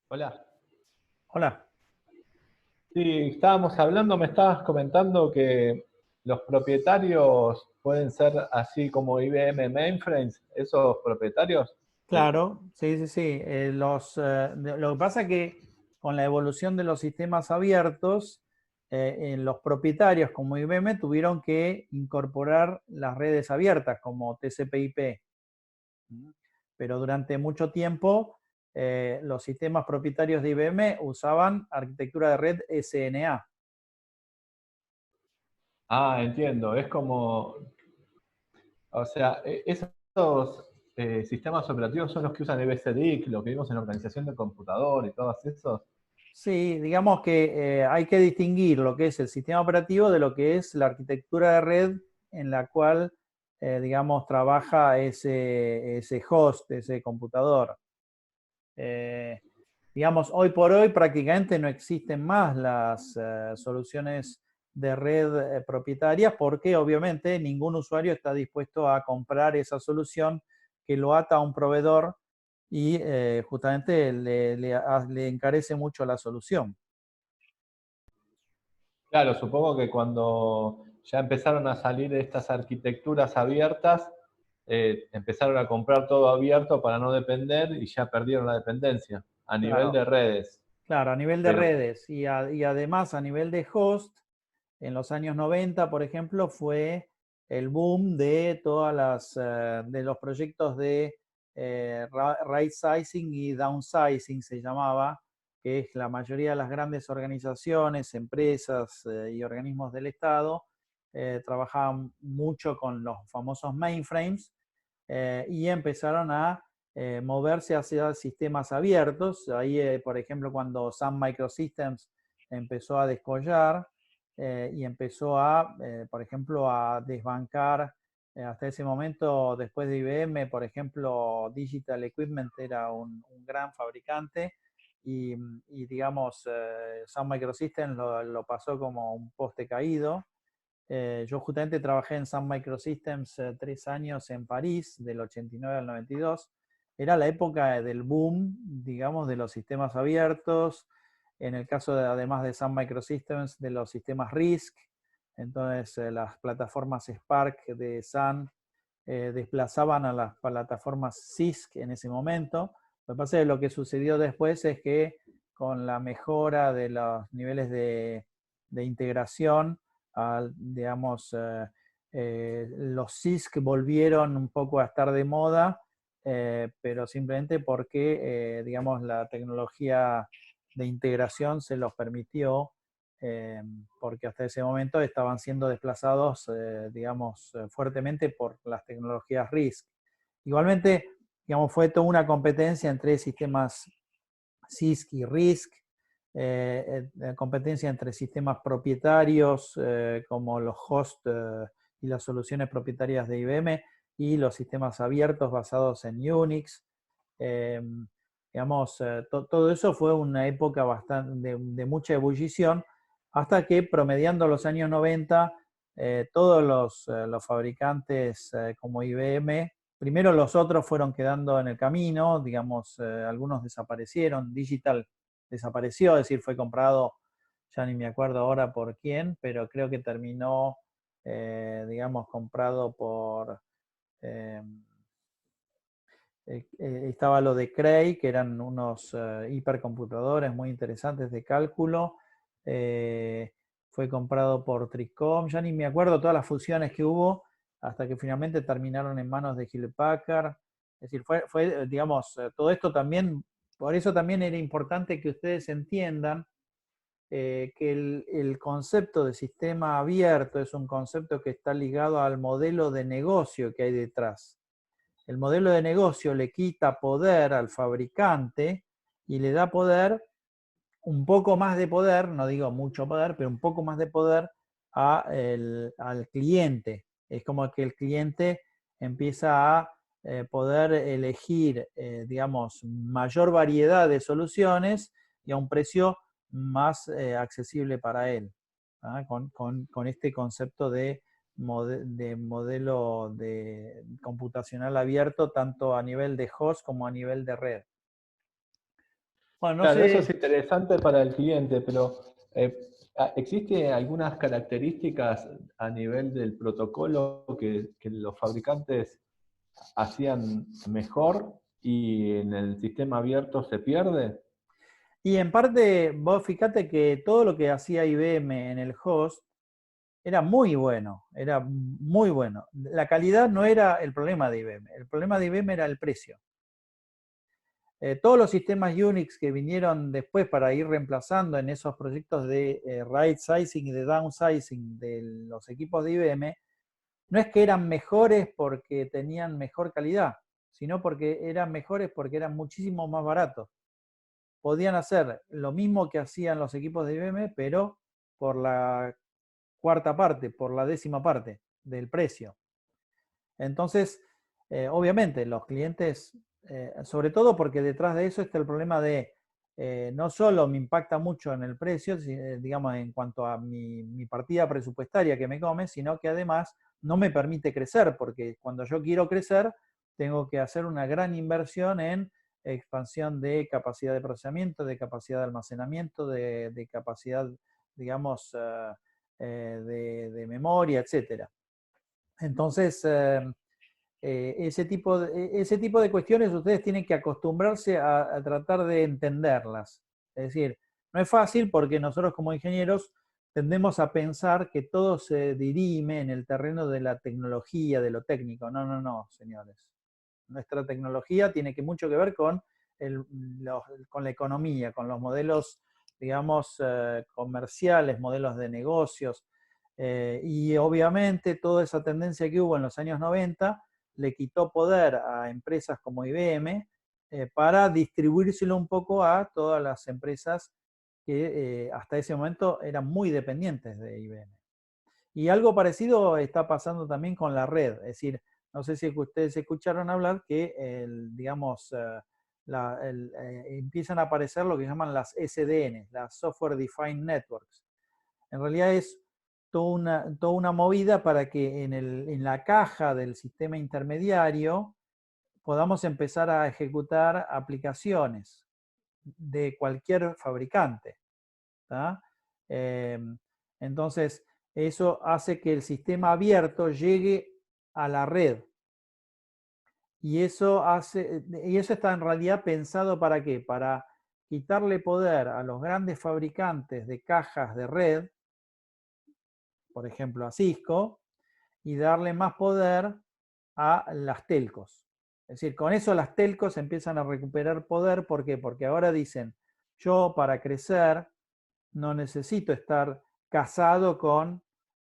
Hola. Hola. Sí, estábamos hablando, me estabas comentando que los propietarios pueden ser así como IBM Mainframes, esos propietarios. Eh, Claro, sí, sí, sí. Lo que pasa es que con la evolución de los sistemas abiertos, en los propietarios como IBM tuvieron que incorporar las redes abiertas como TCP/IP. ¿Mm? Pero durante mucho tiempo los sistemas propietarios de IBM usaban arquitectura de red SNA. entiendo, es como, o sea, esos sistemas operativos son los que usan EBCDIC, lo que vimos en la organización de computador y todos esos. Sí, digamos que hay que distinguir lo que es el sistema operativo de lo que es la arquitectura de red en la cual, digamos, trabaja ese host, ese computador. Eh, digamos, hoy por hoy prácticamente no existen más las soluciones de red propietarias porque obviamente ningún usuario está dispuesto a comprar esa solución que lo ata a un proveedor y justamente le encarece mucho la solución. Claro, supongo que cuando ya empezaron a salir estas arquitecturas abiertas, empezaron a comprar todo abierto para no depender y ya perdieron la dependencia a nivel Claro, de redes. claro, a nivel de Pero, redes y además a nivel de host, en los años 90, por ejemplo, fue el boom de de los proyectos de right sizing y downsizing se llamaba, que es la mayoría de las grandes organizaciones, empresas y organismos del Estado trabajaban mucho con los famosos mainframes y empezaron a moverse hacia sistemas abiertos. Ahí, por ejemplo, cuando Sun Microsystems empezó a descollar y empezó por ejemplo, a desbancar hasta ese momento, después de IBM, por ejemplo, Digital Equipment era un gran fabricante y digamos, Sun Microsystems lo pasó como un poste caído. Yo justamente trabajé en Sun Microsystems 3 años en París, del 89 al 92. Era la época del boom, digamos, de los sistemas abiertos. En el caso, además de Sun Microsystems, de los sistemas RISC. Entonces, las plataformas Spark de Sun desplazaban a las plataformas CISC en ese momento. Lo que pasa es que lo que sucedió después es que con la mejora de los niveles de integración, digamos, los CISC volvieron un poco a estar de moda, pero simplemente porque, digamos, la tecnología de integración se los permitió, eh, porque hasta ese momento estaban siendo desplazados, digamos, fuertemente por las tecnologías RISC. Igualmente, digamos, fue toda una competencia entre sistemas CISC y RISC, competencia entre sistemas propietarios como los hosts y las soluciones propietarias de IBM y los sistemas abiertos basados en Unix. Eh, digamos, todo eso fue una época bastante de mucha ebullición hasta que promediando los años 90, todos los fabricantes como IBM, primero los otros fueron quedando en el camino, digamos, algunos desaparecieron, Digital desapareció, es decir, fue comprado, ya ni me acuerdo ahora por quién, pero creo que terminó, digamos, comprado por... Eh, estaba lo de Cray, que eran unos hipercomputadores muy interesantes de cálculo. Eh, Fue comprado por Tricom, ya ni me acuerdo todas las fusiones que hubo, hasta que finalmente terminaron en manos de Hewlett Packard. Es decir, digamos, todo esto también, por eso también era importante que ustedes entiendan que el concepto de sistema abierto es un concepto que está ligado al modelo de negocio que hay detrás. El modelo de negocio le quita poder al fabricante y le da poder, un poco más de poder, no digo mucho poder, pero un poco más de poder al cliente. Es como que el cliente empieza a poder elegir, digamos, mayor variedad de soluciones y a un precio más accesible para él, ¿ah? Con este concepto de modelo de computacional abierto, tanto a nivel de host como a nivel de red. Bueno, no Claro, eso es sé. interesante para el cliente, pero ¿existe algunas características a nivel del protocolo que los fabricantes hacían mejor y en el sistema abierto se pierde? Y en parte, vos fíjate que todo lo que hacía IBM en el host era muy bueno, era muy bueno. La calidad no era el problema de IBM, el problema de IBM era el precio. Todos los sistemas Unix que vinieron después para ir reemplazando en esos proyectos de right sizing y de downsizing de los equipos de IBM, no es que eran mejores porque tenían mejor calidad, sino porque eran mejores porque eran muchísimo más baratos. Podían hacer lo mismo que hacían los equipos de IBM, pero por la cuarta parte, por la décima parte del precio. Entonces, obviamente, los clientes, sobre todo porque detrás de eso está el problema de no solo me impacta mucho en el precio, digamos, en cuanto a mi partida presupuestaria que me come, sino que además no me permite crecer, porque cuando yo quiero crecer, tengo que hacer una gran inversión en expansión de capacidad de procesamiento, de capacidad de almacenamiento, de capacidad, digamos, de memoria, etcétera. Entonces, ese tipo de cuestiones ustedes tienen que acostumbrarse a tratar de entenderlas. Es decir, no es fácil porque nosotros como ingenieros tendemos a pensar que todo se dirime en el terreno de la tecnología, de lo técnico. No, no, no, señores. Nuestra tecnología tiene mucho que ver con, con la economía, con los modelos, digamos, comerciales, modelos de negocios. Y obviamente toda esa tendencia que hubo en los años 90 le quitó poder a empresas como IBM para distribuírselo un poco a todas las empresas que hasta ese momento eran muy dependientes de IBM. Y algo parecido está pasando también con la red, es decir, no sé si ustedes escucharon hablar que, digamos, empiezan a aparecer lo que llaman las SDN, las Software Defined Networks. En realidad es toda una movida para que en la caja del sistema intermediario podamos empezar a ejecutar aplicaciones de cualquier fabricante. Eh, entonces, eso hace que el sistema abierto llegue a la red. Y eso está en realidad pensado ¿para qué? Para quitarle poder a los grandes fabricantes de cajas de red, por ejemplo a Cisco, y darle más poder a las telcos. Es decir, con eso las telcos empiezan a recuperar poder. ¿Por qué? Porque ahora dicen, yo para crecer no necesito estar casado con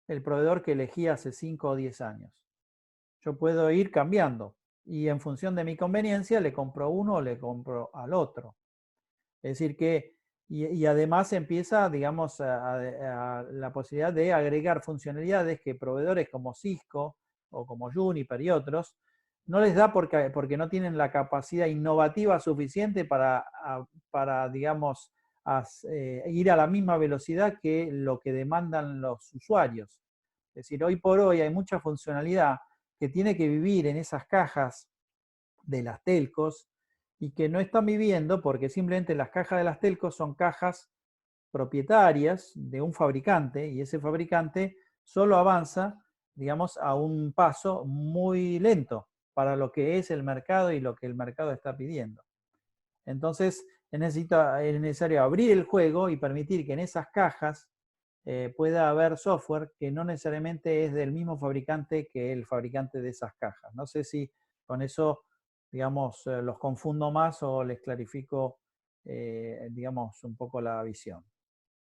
el proveedor que elegí hace 5 o 10 años. Yo puedo ir cambiando y en función de mi conveniencia le compro uno o le compro al otro. Es decir que, y además empieza, digamos, a la posibilidad de agregar funcionalidades que proveedores como Cisco o como Juniper y otros no les da porque no tienen la capacidad innovativa suficiente para digamos, ir a la misma velocidad que lo que demandan los usuarios. Es decir, hoy por hoy hay mucha funcionalidad que tiene que vivir en esas cajas de las telcos y que no están viviendo porque simplemente las cajas de las telcos son cajas propietarias de un fabricante y ese fabricante solo avanza, digamos, a un paso muy lento para lo que es el mercado y lo que el mercado está pidiendo. Entonces, es necesario abrir el juego y permitir que en esas cajas pueda haber software que no necesariamente es del mismo fabricante que el fabricante de esas cajas. No sé si con eso, digamos, los confundo más o les clarifico, digamos, un poco la visión.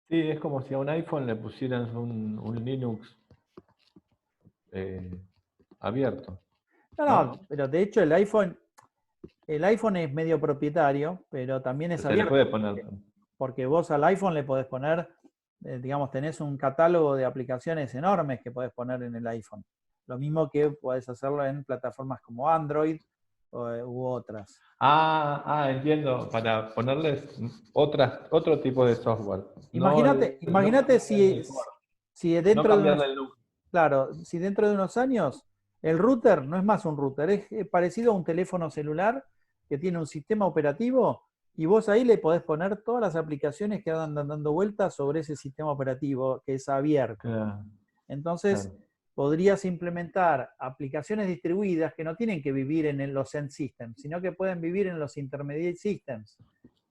Sí, es como si a un iPhone le pusieran un Linux abierto, No, ¿no? no, pero de hecho el iPhone es medio propietario, pero también es Se le puede abierto, poner. porque vos al iPhone le podés poner, digamos, tenés un catálogo de aplicaciones enormes que podés poner en el iPhone. Lo mismo que podés hacerlo en plataformas como Android u otras. Entiendo, para ponerles otro tipo de software. Imagínate si No dentro de cambiarle unos, el look. claro, si dentro de unos años el router no es más un router, es parecido a un teléfono celular que tiene un sistema operativo y vos ahí le podés poner todas las aplicaciones que andan dando vueltas sobre ese sistema operativo que es abierto. Claro, Entonces, claro. podrías implementar aplicaciones distribuidas que no tienen que vivir en los end systems, sino que pueden vivir en los intermediate systems.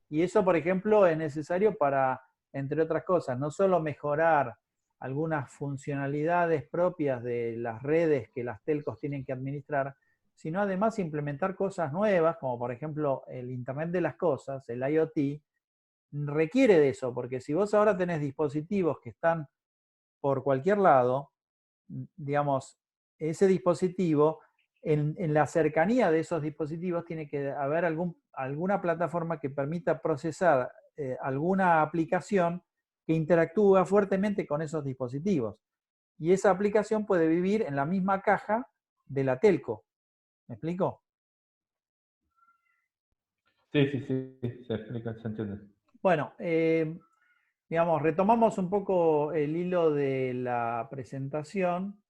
Y eso, por ejemplo, es necesario para, entre otras cosas, no solo mejorar algunas funcionalidades propias de las redes que las telcos tienen que administrar, sino además implementar cosas nuevas, como por ejemplo el Internet de las Cosas, el IoT, requiere de eso, porque si vos ahora tenés dispositivos que están por cualquier lado, digamos, ese dispositivo, en la cercanía de esos dispositivos tiene que haber alguna plataforma que permita procesar alguna aplicación que interactúa fuertemente con esos dispositivos. Y esa aplicación puede vivir en la misma caja de la telco. ¿Me explico? Sí, sí, sí, se explica, se entiende. Bueno, digamos, retomamos un poco el hilo de la presentación.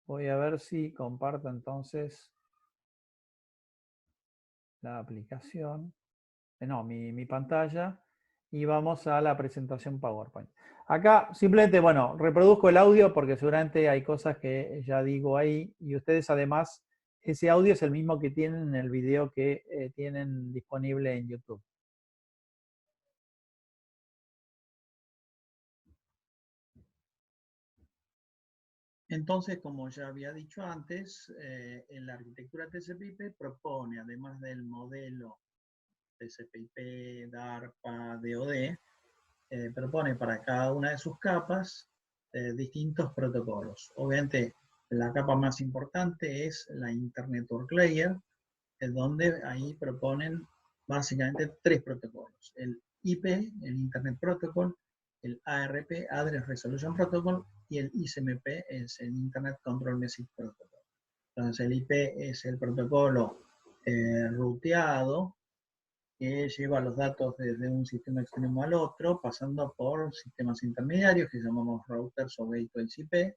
Voy a ver si comparto entonces la aplicación, no, mi pantalla, y vamos a la presentación PowerPoint. Acá simplemente, bueno, reproduzco el audio porque seguramente hay cosas que ya digo ahí y ustedes además, ese audio es el mismo que tienen en el video que tienen disponible en YouTube. Entonces, como ya había dicho antes, en la arquitectura TCP/IP propone, además del modelo TCP/IP, DARPA, DoD, propone para cada una de sus capas distintos protocolos. Obviamente, la capa más importante es la Internet Network Layer, donde ahí proponen básicamente tres protocolos. El IP, el Internet Protocol, el ARP, Address Resolution Protocol, y el ICMP es el Internet Control Message Protocol. Entonces el IP es el protocolo ruteado que lleva los datos desde un sistema extremo al otro, pasando por sistemas intermediarios que llamamos routers o gateways IP,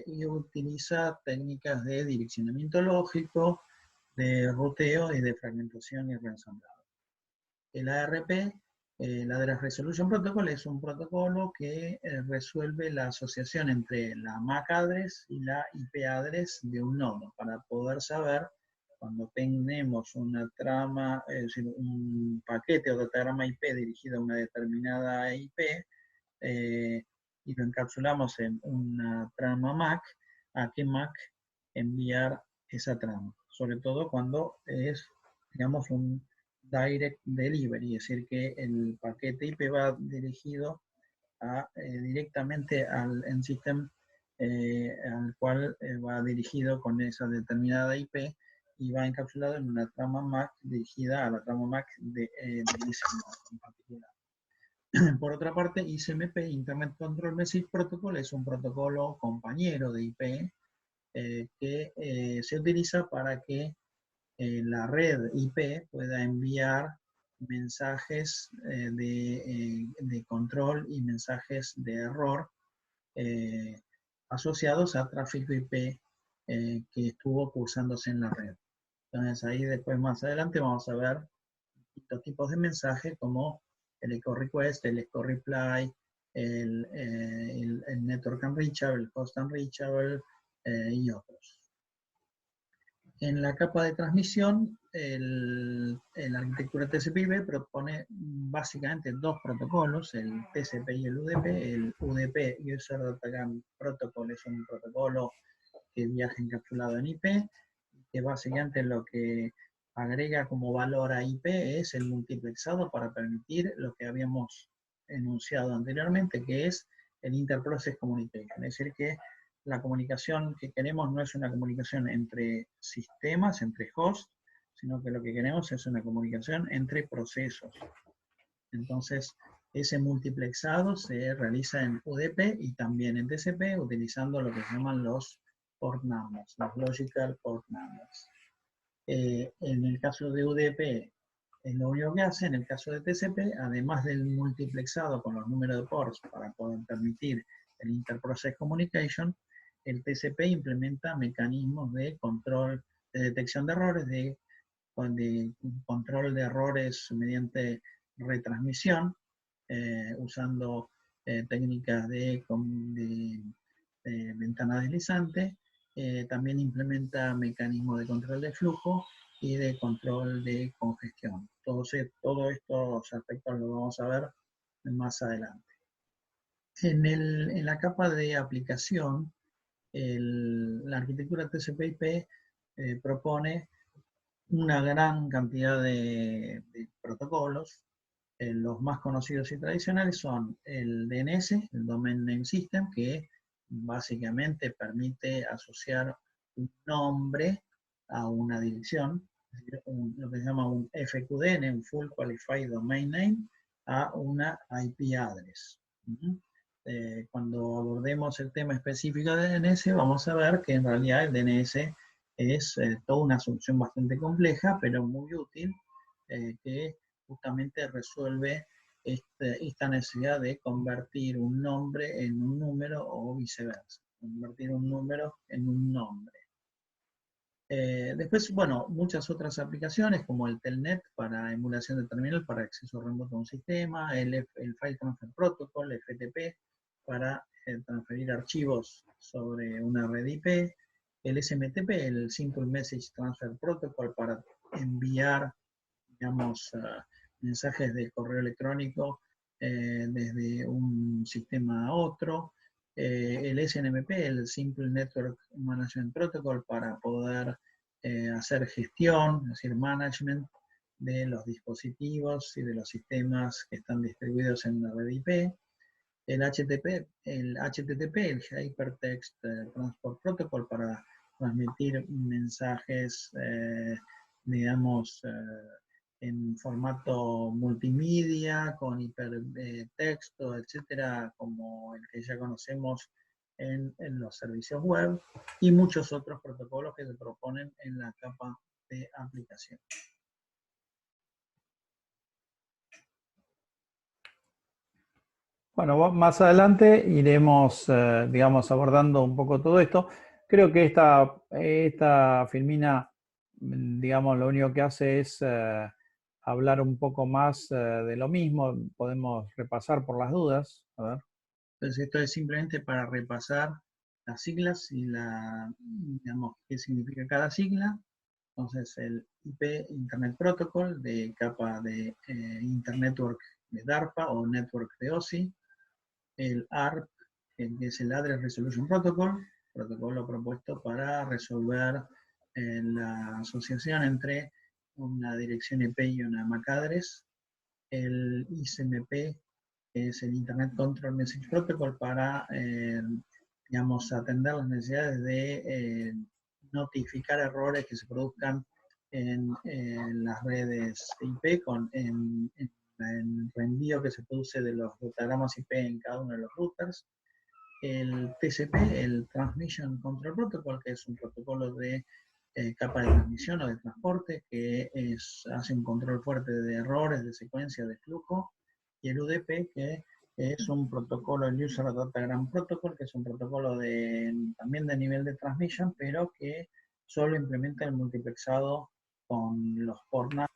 y utiliza técnicas de direccionamiento lógico, de ruteo y de fragmentación y reensamblado. El ARP, el Address Resolution Protocol, es un protocolo que resuelve la asociación entre la MAC address y la IP address de un nodo para poder saber cuando tenemos una trama, es decir, un paquete o datagrama IP dirigido a una determinada IP y lo encapsulamos en una trama MAC, a qué MAC enviar esa trama, sobre todo cuando es, digamos, un direct delivery, es decir, que el paquete IP va dirigido directamente al end system al cual va dirigido con esa determinada IP y va encapsulado en una trama MAC dirigida a la trama MAC de ese nodo en particular. Por otra parte, ICMP, Internet Control Message Protocol, es un protocolo compañero de IP que se utiliza para que la red IP pueda enviar mensajes de control y mensajes de error asociados a tráfico IP que estuvo cursándose en la red. Entonces ahí después más adelante vamos a ver distintos tipos de mensajes como el echo request, el echo reply, el network unreachable, el host unreachable y otros. En la capa de transmisión, la arquitectura TCP/IP propone básicamente dos protocolos, el TCP y el UDP. El UDP, User Datagram Protocol, es un protocolo que viaja encapsulado en IP, que básicamente lo que agrega como valor a IP es el multiplexado para permitir lo que habíamos enunciado anteriormente, que es el Interprocess Communication. Es decir, que la comunicación que queremos no es una comunicación entre sistemas, entre hosts, sino que lo que queremos es una comunicación entre procesos. Entonces, ese multiplexado se realiza en UDP y también en TCP utilizando lo que se llaman los port numbers, los logical port numbers. En el caso de UDP es lo único que hace. En el caso de TCP, además del multiplexado con los números de ports para poder permitir el Interprocess Communication, el TCP implementa mecanismos de control, de detección de errores, de de control de errores mediante retransmisión, usando técnicas de ventana deslizante. También implementa mecanismos de control de flujo y de control de congestión. Todos estos aspectos los vamos a ver más adelante. En la capa de aplicación, la arquitectura TCP/IP propone una gran cantidad de protocolos. Los más conocidos y tradicionales son el DNS, el Domain Name System, que básicamente permite asociar un nombre a una dirección, es decir, lo que se llama un FQDN, un Full Qualified Domain Name, a una IP address. Cuando abordemos el tema específico de DNS, vamos a ver que en realidad el DNS es toda una solución bastante compleja, pero muy útil, que justamente resuelve esta necesidad de convertir un nombre en un número o viceversa, convertir un número en un nombre. Después, bueno, muchas otras aplicaciones como el Telnet para emulación de terminal para acceso remoto a un sistema, el File Transfer Protocol, FTP, para transferir archivos sobre una red IP, el SMTP, el Simple Message Transfer Protocol, para enviar, digamos, mensajes de correo electrónico desde un sistema a otro, el SNMP, el Simple Network Management Protocol, para poder hacer gestión, es decir, management de los dispositivos y de los sistemas que están distribuidos en la red IP, el HTTP, el Hypertext Transport Protocol, para transmitir mensajes, digamos, en formato multimedia, con hipertexto, etcétera, como el que ya conocemos en los servicios web, y muchos otros protocolos que se proponen en la capa de aplicación. Bueno, más adelante iremos, digamos, abordando un poco todo esto. Creo que esta filmina, digamos, lo único que hace es hablar un poco más de lo mismo. Podemos repasar por las dudas. A ver. Entonces esto es simplemente para repasar las siglas y digamos, qué significa cada sigla. Entonces el IP Internet Protocol de capa de Internet Network de DARPA o Network de OSI. El ARP, que es el Address Resolution Protocol, protocolo propuesto para resolver la asociación entre una dirección IP y una MAC address. El ICMP, que es el Internet Control Message Protocol, para digamos, atender las necesidades de notificar errores que se produzcan en las redes IP en el reenvío que se produce de los rutagramas IP en cada uno de los routers. El TCP, el Transmission Control Protocol, que es un protocolo de capa de transmisión o de transporte, que hace un control fuerte de errores, de secuencia, de flujo. Y el UDP, que es un protocolo, el User Datagram Protocol, que es un protocolo también de nivel de transmisión, pero que solo implementa el multiplexado con los port NAT.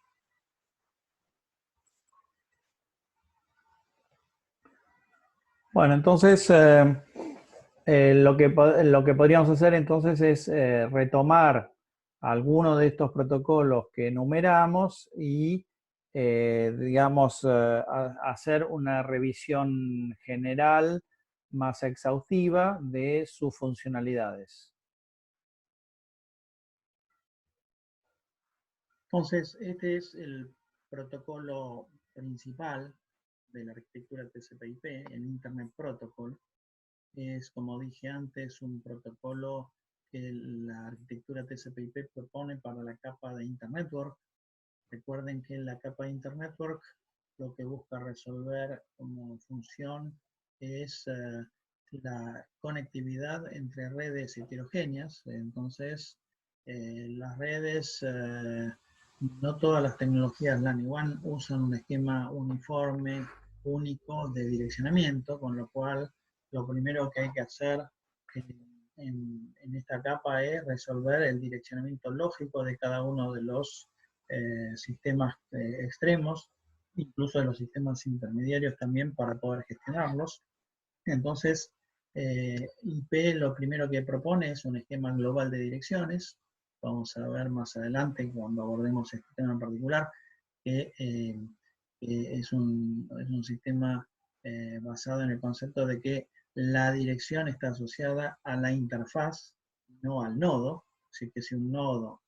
Bueno, entonces lo que podríamos hacer entonces es retomar algunos de estos protocolos que enumeramos y, digamos, hacer una revisión general más exhaustiva de sus funcionalidades. Entonces, este es el protocolo principal de la arquitectura TCP/IP, el Internet Protocol. Es, como dije antes, un protocolo que la arquitectura TCP/IP propone para la capa de Internetwork. Recuerden que la capa de Internetwork lo que busca resolver como función es la conectividad entre redes heterogéneas. Entonces, las redes, no todas las tecnologías LAN y WAN usan un esquema uniforme, único de direccionamiento, con lo cual lo primero que hay que hacer en esta capa es resolver el direccionamiento lógico de cada uno de los sistemas extremos, incluso de los sistemas intermediarios también para poder gestionarlos. Entonces, IP lo primero que propone es un esquema global de direcciones. Vamos a ver más adelante cuando abordemos este tema en particular, que es un sistema basado en el concepto de que la dirección está asociada a la interfaz, no al nodo. Así que si un nodo,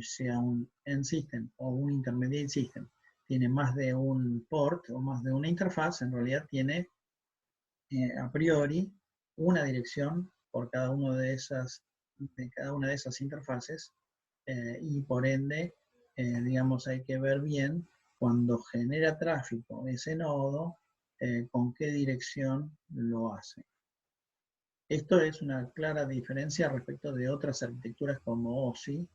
sea un end system o un intermediate system, tiene más de un port o más de una interfaz, en realidad tiene a priori una dirección por cada una de esas interfaces, y por ende, digamos, hay que ver bien cuando genera tráfico ese nodo, con qué dirección lo hace. Esto es una clara diferencia respecto de otras arquitecturas como OSI,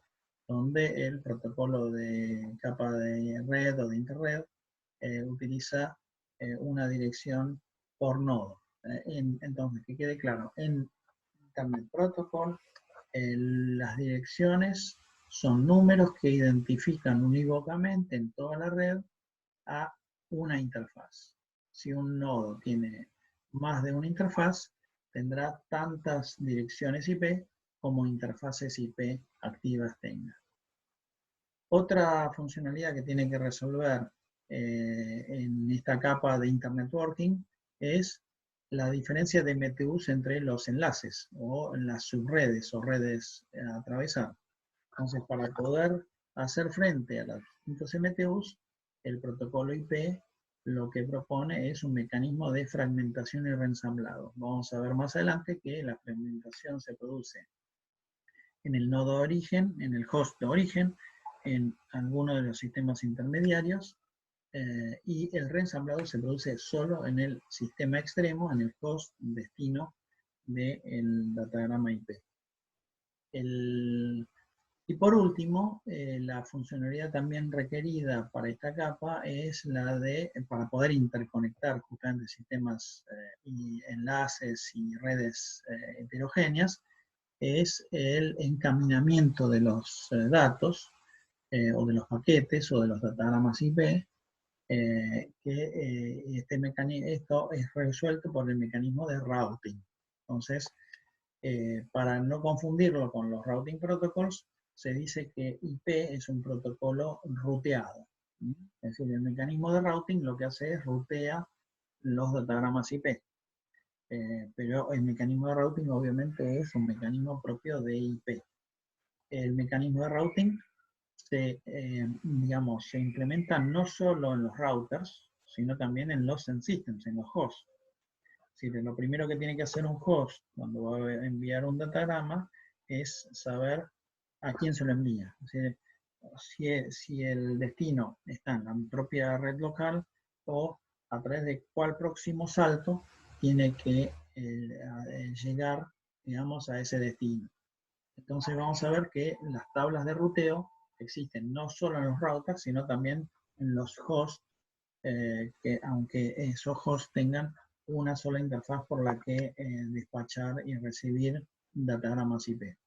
donde el protocolo de capa de red o de interred utiliza una dirección por nodo. Entonces, que quede claro, en Internet Protocol las direcciones son números que identifican unívocamente en toda la red a una interfaz. Si un nodo tiene más de una interfaz, tendrá tantas direcciones IP como interfaces IP activas tenga. Otra funcionalidad que tiene que resolver en esta capa de Internetworking es la diferencia de MTUs entre los enlaces o las subredes o redes a atravesar. Entonces, para poder hacer frente a los distintos MTUs, el protocolo IP lo que propone es un mecanismo de fragmentación y reensamblado. Vamos a ver más adelante que la fragmentación se produce en el nodo de origen, en el host de origen, en alguno de los sistemas intermediarios, y el reensamblado se produce solo en el sistema extremo, en el host destino del datagrama IP. Y por último, la funcionalidad también requerida para esta capa es la de, para poder interconectar justamente sistemas y enlaces y redes heterogéneas, es el encaminamiento de los datos o de los paquetes o de los datagramas IP, esto es resuelto por el mecanismo de routing. Entonces, para no confundirlo con los routing protocols, se dice que IP es un protocolo ruteado. Es decir, el mecanismo de routing lo que hace es rutea los datagramas IP. Pero el mecanismo de routing obviamente es un mecanismo propio de IP. El mecanismo de routing digamos, se implementa no solo en los routers, sino también en los end systems, en los hosts. Es decir, lo primero que tiene que hacer un host cuando va a enviar un datagrama es saber a quién se lo envía. Es decir, si el destino está en la propia red local o a través de cuál próximo salto tiene que llegar, digamos, a ese destino. Entonces vamos a ver que las tablas de ruteo existen no solo en los routers, sino también en los hosts, que aunque esos hosts tengan una sola interfaz por la que despachar y recibir datagramas IP.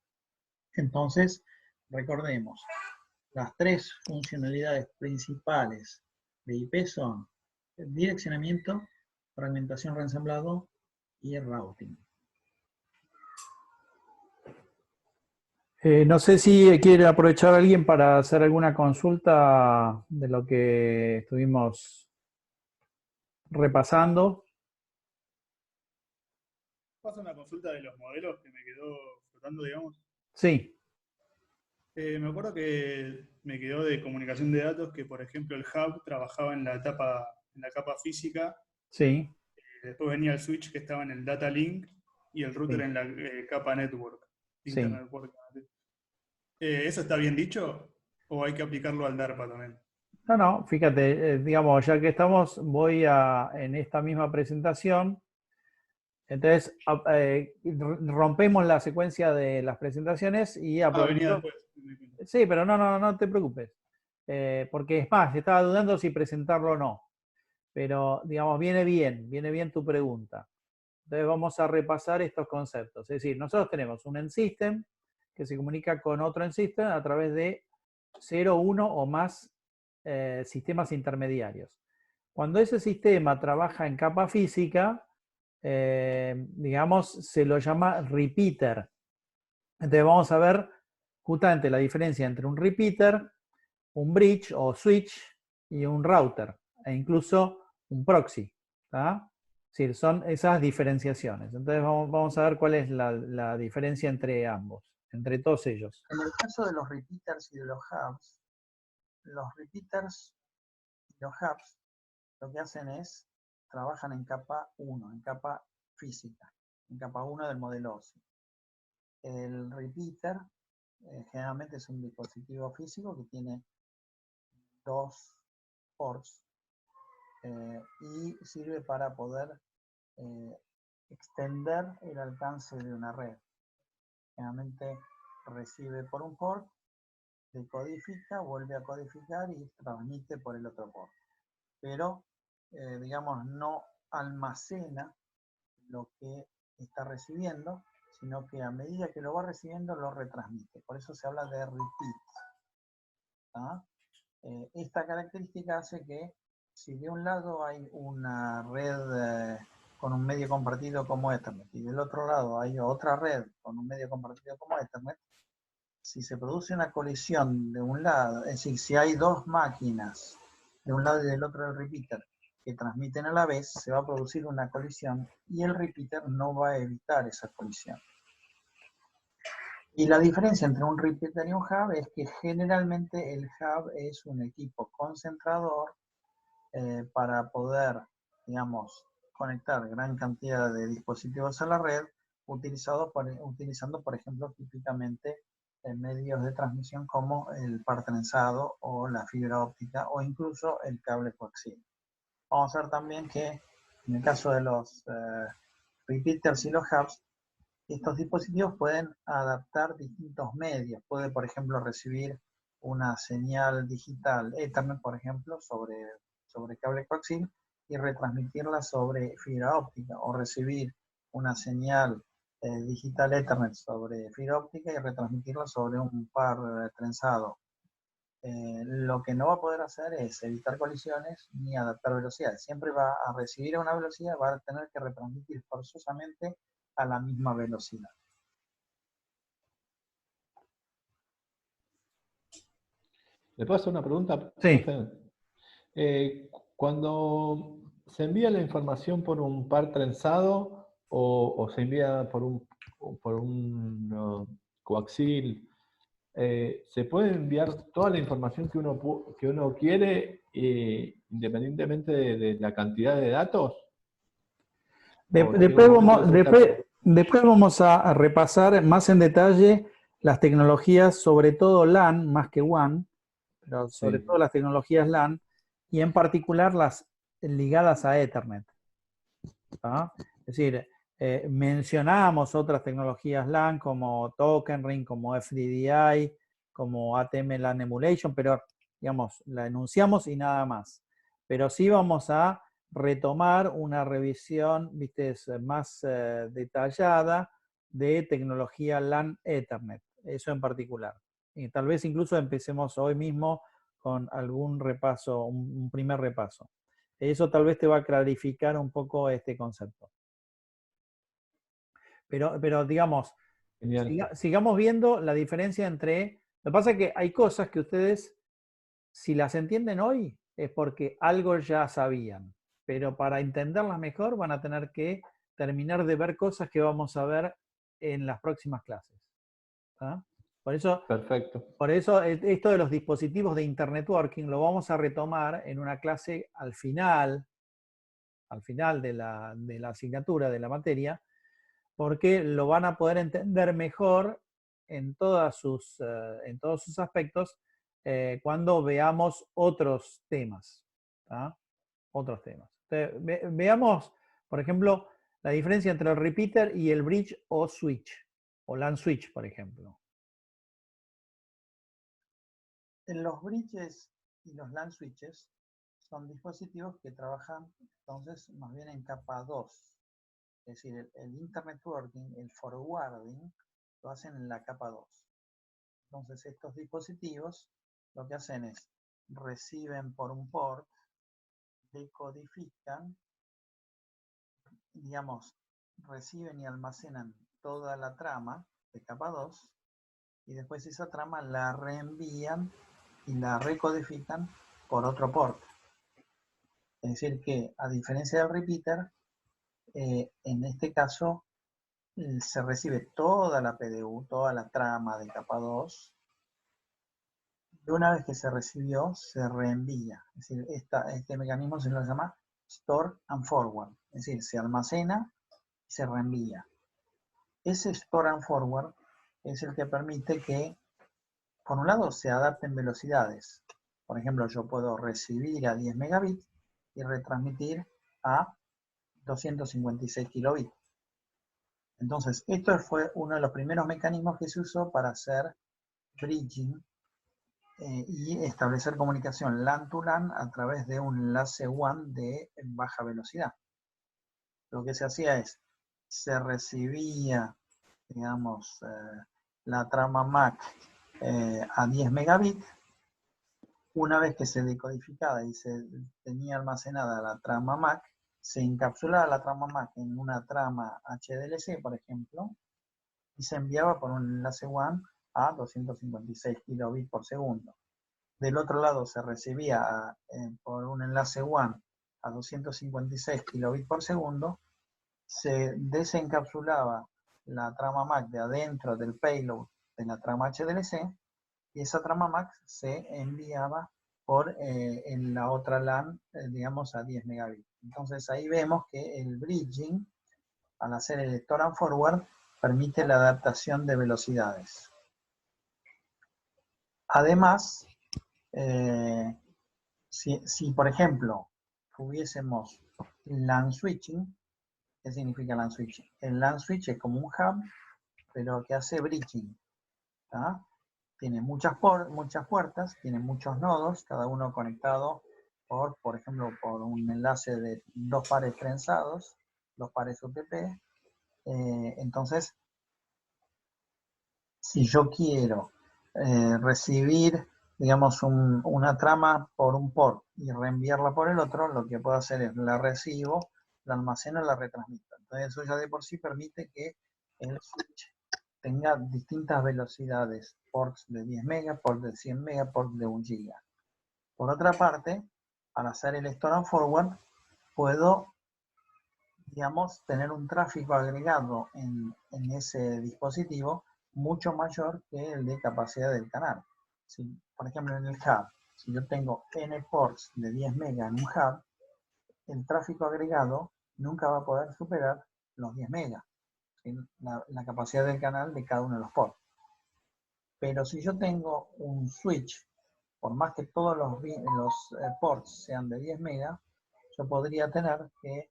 Entonces, recordemos, las tres funcionalidades principales de IP son direccionamiento, fragmentación reensamblado y routing. No sé si quiere aprovechar alguien para hacer alguna consulta de lo que estuvimos repasando. Pasa una consulta de los modelos que me quedó flotando, digamos. Sí. Me acuerdo que me quedó de comunicación de datos que, por ejemplo, el hub trabajaba en la capa física. Sí. Después venía el switch que estaba en el data link y el router en la capa network. Sí. ¿Eso está bien dicho o hay que aplicarlo al DARPA también? No, fíjate, digamos, ya que estamos, voy en esta misma presentación. Entonces, rompemos la secuencia de las presentaciones y venía después. Sí, pero no te preocupes. Porque es más, estaba dudando si presentarlo o no. Pero, digamos, viene bien tu pregunta. Entonces vamos a repasar estos conceptos. Es decir, nosotros tenemos un end system que se comunica con otro end system a través de 0, 1 o más sistemas intermediarios. Cuando ese sistema trabaja en capa física, digamos, se lo llama repeater. Entonces vamos a ver justamente la diferencia entre un repeater, un bridge o switch y un router, e incluso un proxy. ¿Tá? Es decir, son esas diferenciaciones. Entonces vamos a ver cuál es la diferencia entre ambos, entre todos ellos. En el caso de los repeaters y de los hubs, los repeaters y los hubs lo que hacen es, trabajan en capa 1, en capa física, en capa 1 del modelo OSI. El repeater generalmente es un dispositivo físico que tiene 2 ports y sirve para poder extender el alcance de una red. Generalmente recibe por un port, decodifica, vuelve a codificar y transmite por el otro port. Pero, digamos, no almacena lo que está recibiendo, sino que a medida que lo va recibiendo lo retransmite. Por eso se habla de repeat. ¿Ah? Esta característica hace que si de un lado hay una red con un medio compartido como Ethernet y del otro lado hay otra red con un medio compartido como Ethernet, si se produce una colisión de un lado, es decir, si hay dos máquinas de un lado y del otro del repeater que transmiten a la vez, se va a producir una colisión y el repeater no va a evitar esa colisión. Y la diferencia entre un repeater y un hub es que generalmente el hub es un equipo concentrador para poder, digamos, conectar gran cantidad de dispositivos a la red, utilizando, por ejemplo, típicamente medios de transmisión como el par trenzado o la fibra óptica o incluso el cable coaxial. Vamos a ver también que en el caso de los repeaters y los hubs, estos dispositivos pueden adaptar distintos medios. Puede, por ejemplo, recibir una señal digital Ethernet, por ejemplo, sobre cable coaxial y retransmitirla sobre fibra óptica, o recibir una señal digital Ethernet sobre fibra óptica y retransmitirla sobre un par trenzado. Lo que no va a poder hacer es evitar colisiones ni adaptar velocidades. Siempre va a recibir a una velocidad, va a tener que retransmitir forzosamente a la misma velocidad. ¿Le puedo hacer una pregunta? Sí. Cuando se envía la información por un par trenzado o se envía por un coaxial, ¿se puede enviar toda la información que uno quiere independientemente de la cantidad de datos? Después vamos a repasar más en detalle las tecnologías, sobre todo LAN, más que WAN, pero sobre todo las tecnologías LAN, y en particular las ligadas a Ethernet. ¿Ah? Es decir, mencionamos otras tecnologías LAN como Token Ring, como FDDI, como ATM LAN Emulation, pero digamos, la enunciamos y nada más. Pero sí vamos a retomar una revisión, viste, más detallada de tecnología LAN Ethernet, eso en particular. Y tal vez incluso empecemos hoy mismo con algún repaso, un primer repaso. Eso tal vez te va a clarificar un poco este concepto. Pero digamos, sigamos viendo la diferencia entre... Lo que pasa es que hay cosas que ustedes, si las entienden hoy, es porque algo ya sabían. Pero para entenderlas mejor van a tener que terminar de ver cosas que vamos a ver en las próximas clases. ¿Ah? Perfecto. Por eso esto de los dispositivos de Internetworking lo vamos a retomar en una clase al final de la asignatura, de la materia, porque lo van a poder entender mejor en todos sus aspectos cuando veamos otros temas. ¿Ah? Otros temas. Entonces, veamos, por ejemplo, la diferencia entre el repeater y el bridge o switch, o LAN switch, por ejemplo. Los bridges y los LAN switches son dispositivos que trabajan entonces más bien en capa 2. Es decir, el Internetworking, el forwarding, lo hacen en la capa 2. Entonces estos dispositivos lo que hacen es reciben por un port, decodifican, digamos, reciben y almacenan toda la trama de capa 2 y después esa trama la reenvían y la recodifican por otro port. Es decir que, a diferencia del repeater, en este caso se recibe toda la PDU, toda la trama de capa 2, y una vez que se recibió, se reenvía. Es decir, este mecanismo se lo llama Store and Forward. Es decir, se almacena y se reenvía. Ese Store and Forward es el que permite que, por un lado, se adapten velocidades. Por ejemplo, yo puedo recibir a 10 megabits y retransmitir a 256 kilobits. Entonces, esto fue uno de los primeros mecanismos que se usó para hacer bridging y establecer comunicación LAN to LAN a través de un enlace WAN de baja velocidad. Lo que se hacía es, se recibía, digamos, la trama MAC a 10 megabits. Una vez que se decodificaba y se tenía almacenada la trama MAC, se encapsulaba la trama MAC en una trama HDLC, por ejemplo, y se enviaba por un enlace WAN a 256 kilobits por segundo. Del otro lado se recibía por un enlace WAN a 256 kilobits por segundo, se desencapsulaba la trama MAC de adentro del payload de la trama HDLC y esa trama MAC se enviaba por en la otra LAN, digamos, a 10 megabits. Entonces ahí vemos que el bridging, al hacer el store and forward, permite la adaptación de velocidades. Además, si por ejemplo tuviésemos LAN switching, ¿qué significa LAN switching? El LAN switch es como un hub, pero que hace bridging. ¿Tá? Tiene muchas puertas, tiene muchos nodos, cada uno conectado por ejemplo, por un enlace de 2 pares trenzados, 2 pares UTP. Entonces, si yo quiero recibir, digamos, una trama por un port y reenviarla por el otro, lo que puedo hacer es la recibo, la almaceno y la retransmito. Entonces eso ya de por sí permite que el switch tenga distintas velocidades, ports de 10 megas, ports de 100 megas, ports de 1 giga. Por otra parte, al hacer el store and forward, puedo, digamos, tener un tráfico agregado en ese dispositivo mucho mayor que el de capacidad del canal. Si, por ejemplo, en el hub, si yo tengo n ports de 10 megas en un hub, el tráfico agregado nunca va a poder superar los 10 megas, la capacidad del canal de cada uno de los ports. Pero si yo tengo un switch, por más que todos los ports sean de 10 megas, yo podría tener que,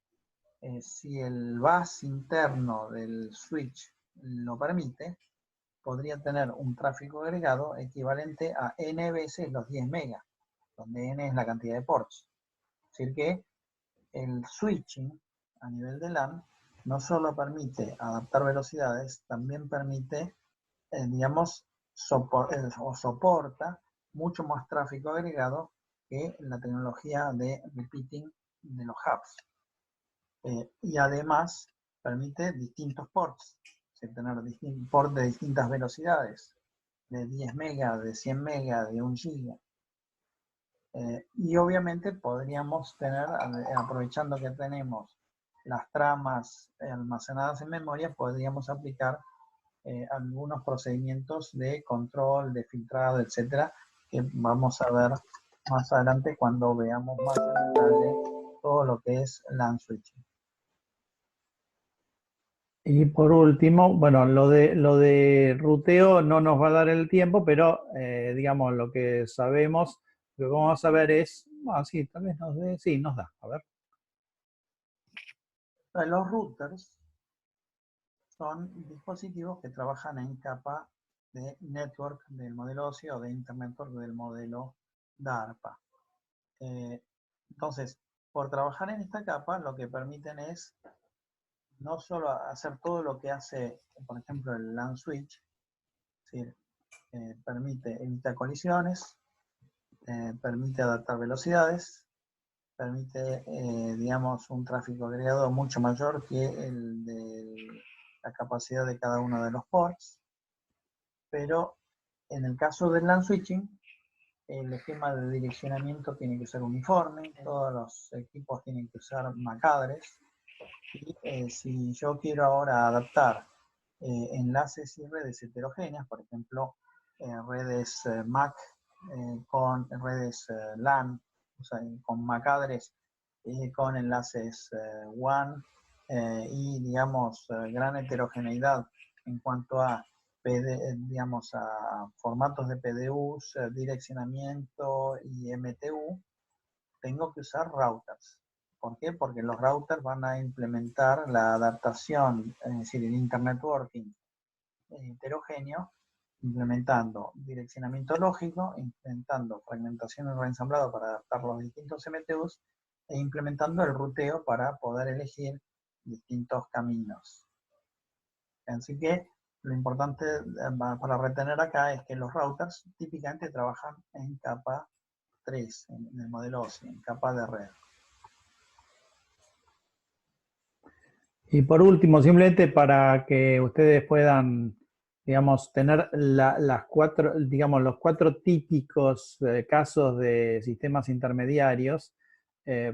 si el bus interno del switch lo permite, podría tener un tráfico agregado equivalente a n veces los 10 megas, donde n es la cantidad de ports. Es decir que el switching a nivel de LAN no solo permite adaptar velocidades, también permite, digamos, soporta mucho más tráfico agregado que la tecnología de repeating de los hubs. Y además permite distintos ports, tener ports de distintas velocidades, de 10 megas, de 100 megas, de 1 giga. Y obviamente podríamos tener, aprovechando que tenemos las tramas almacenadas en memoria, podríamos aplicar algunos procedimientos de control, de filtrado, etcétera, que vamos a ver más adelante cuando veamos más en detalle todo lo que es LAN switching. Y por último, bueno, lo de ruteo no nos va a dar el tiempo, pero digamos lo que sabemos, lo que vamos a ver es, sí, tal vez nos dé, sí, nos da, a ver. Los routers son dispositivos que trabajan en capa de network del modelo OSI o de Internet Network del modelo DARPA. Entonces, por trabajar en esta capa, lo que permiten es no solo hacer todo lo que hace, por ejemplo, el LAN switch, es decir, permite evitar colisiones, permite adaptar velocidades, permite, digamos, un tráfico agregado mucho mayor que el de la capacidad de cada uno de los ports, pero en el caso del LAN switching, el esquema de direccionamiento tiene que ser uniforme, todos los equipos tienen que usar MAC address, y si yo quiero ahora adaptar enlaces y redes heterogéneas, por ejemplo, redes MAC con redes LAN, o sea, con MAC address, con enlaces WAN y, digamos, gran heterogeneidad en cuanto a digamos, a formatos de PDUs, direccionamiento y MTU, tengo que usar routers. ¿Por qué? Porque los routers van a implementar la adaptación, es decir, el Internet Networking heterogéneo, implementando direccionamiento lógico, implementando fragmentación y reensamblado para adaptar los distintos MTUs e implementando el ruteo para poder elegir distintos caminos. Así que lo importante para retener acá es que los routers típicamente trabajan en capa 3, en el modelo OSI, en capa de red. Y por último, simplemente para que ustedes puedan, digamos, tener los cuatro típicos casos de sistemas intermediarios,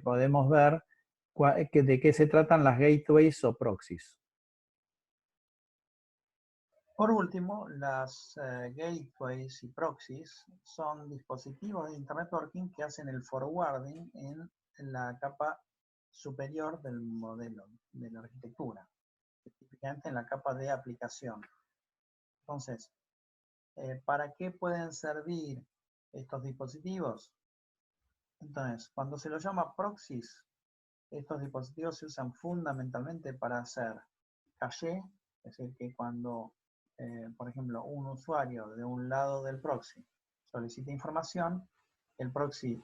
podemos ver de qué se tratan las gateways o proxies. Por último, las gateways y proxies son dispositivos de Internet Networking que hacen el forwarding en la capa superior del modelo, de la arquitectura, típicamente en la capa de aplicación. Entonces, ¿para qué pueden servir estos dispositivos? Entonces, cuando se los llama proxies, estos dispositivos se usan fundamentalmente para hacer caché, es decir, que cuando, por ejemplo, un usuario de un lado del proxy solicita información, el proxy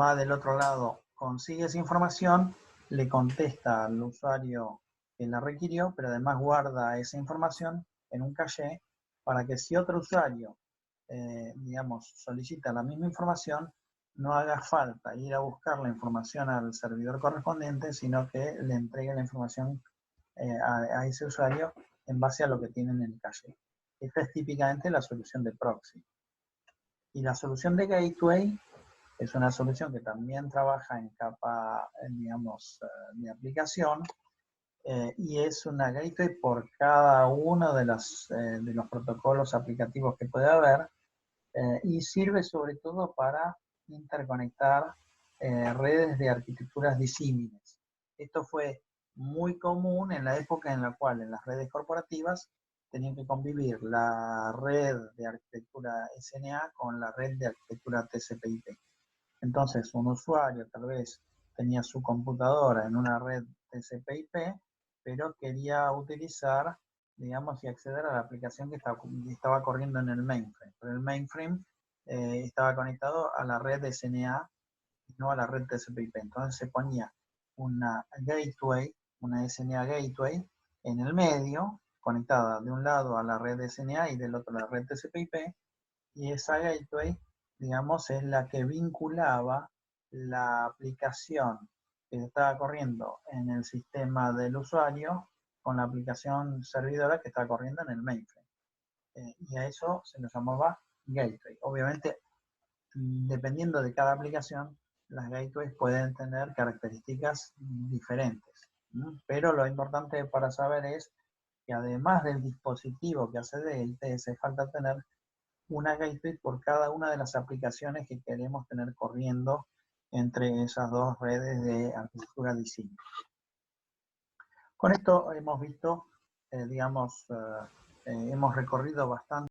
va del otro lado, consigue esa información, le contesta al usuario que la requirió, pero además guarda esa información en un caché para que si otro usuario, digamos, solicita la misma información, no haga falta ir a buscar la información al servidor correspondiente, sino que le entregue la información a ese usuario en base a lo que tiene en el caché. Esta es típicamente la solución de proxy. Y la solución de gateway es una solución que también trabaja en capa, digamos, de aplicación, y es una gateway por cada uno de los protocolos aplicativos que puede haber, y sirve sobre todo para interconectar redes de arquitecturas disímiles. Esto fue muy común en la época en la cual en las redes corporativas tenían que convivir la red de arquitectura SNA con la red de arquitectura TCP/IP. Entonces, un usuario tal vez tenía su computadora en una red TCP/IP, pero quería utilizar, digamos, y acceder a la aplicación que estaba corriendo en el mainframe. Pero el mainframe estaba conectado a la red SNA y no a la red TCP/IP. Entonces se ponía una gateway, una SNA gateway, en el medio, conectada de un lado a la red SNA y del otro a la red TCP/IP, y esa gateway, digamos, es la que vinculaba la aplicación que estaba corriendo en el sistema del usuario con la aplicación servidora que estaba corriendo en el mainframe. Y a eso se le llamaba gateway. Obviamente, dependiendo de cada aplicación, las gateways pueden tener características diferentes. Pero lo importante para saber es que además del dispositivo que hace de gateway, hace falta tener una gateway por cada una de las aplicaciones que queremos tener corriendo entre esas dos redes de arquitectura disímil. Con esto hemos visto, digamos, hemos recorrido bastante